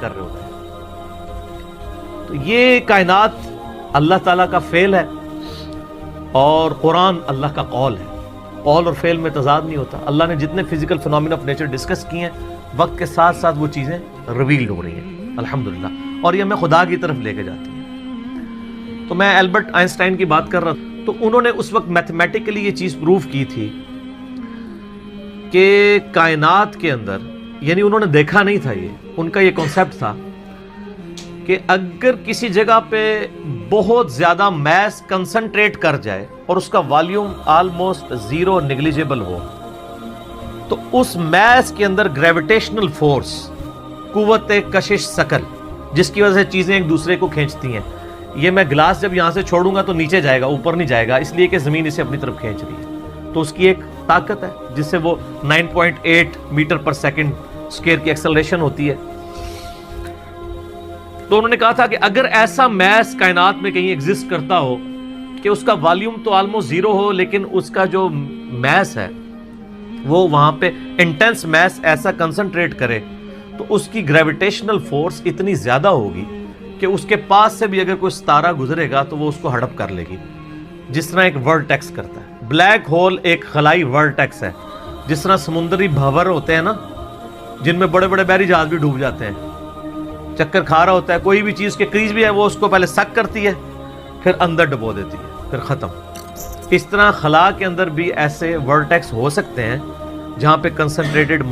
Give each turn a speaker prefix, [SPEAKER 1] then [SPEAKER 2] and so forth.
[SPEAKER 1] کر رہے ہوتے ہیں. تو یہ کائنات اللہ تعالیٰ کا فعل ہے اور قرآن اللہ کا قول ہے. قول اور فعل میں تضاد نہیں ہوتا. اللہ نے جتنے physical phenomena of nature discuss کیے ہیں وقت کے ساتھ ساتھ وہ چیزیں ریویل ہو رہی ہیں الحمدللہ, اور یہ ہمیں خدا کی طرف لے کے جاتی ہیں. تو میں البرٹ آئنسٹائن کی بات کر رہا تھا, تو انہوں نے اس وقت میتھمیٹیکلی یہ چیز پروف کی تھی کہ کائنات کے اندر, یعنی انہوں نے دیکھا نہیں تھا, یہ ان کا یہ کانسیپٹ تھا کہ اگر کسی جگہ پہ بہت زیادہ میس کنسنٹریٹ کر جائے اور اس کا والیوم آلموسٹ زیرو نیگلیجیبل ہو, تو اس میس کے اندر گریویٹیشنل فورس, قوت کشش ثقل, جس کی وجہ سے چیزیں ایک دوسرے کو کھینچتی ہیں. یہ میں گلاس جب یہاں سے چھوڑوں گا تو نیچے جائے گا, اوپر نہیں جائے گا, اس لیے کہ زمین اسے اپنی طرف کھینچ رہی ہے. تو اس کی ایک طاقت ہے جس سے وہ 9.8 میٹر پر سیکنڈ اسکوئر کی ایکسلریشن ہوتی ہے. تو انہوں نے کہا تھا کہ اگر ایسا میس کائنات میں کہیں ایگزسٹ کرتا ہو کہ اس کا والیوم تو آلموسٹ زیرو ہو, لیکن اس کا جو میس ہے وہ وہاں پہ انٹینس میس ایسا کنسنٹریٹ کرے, تو اس کی گریویٹیشنل فورس اتنی زیادہ ہوگی کہ اس کے پاس سے بھی اگر کوئی ستارہ گزرے گا تو وہ اس کو ہڑپ کر لے گی, جس طرح ایک ورٹیکس کرتا ہے. بلیک ہول ایک خلائی ورٹیکس ہے, جس طرح سمندری بھنور ہوتے ہیں نا, جن میں بڑے بڑے بحری جہاز بھی ڈوب جاتے ہیں, چکر کھا رہا ہوتا ہے, کوئی بھی چیز کے قریب بھی ہے وہ اس کو پہلے سک کرتی ہے پھر اندر ڈبو دیتی ہے, پھر ختم. اس طرح خلا کے اندر بھی ایسے ورٹیکس ہو سکتے ہیں جہاں پہ کنسنٹریٹڈ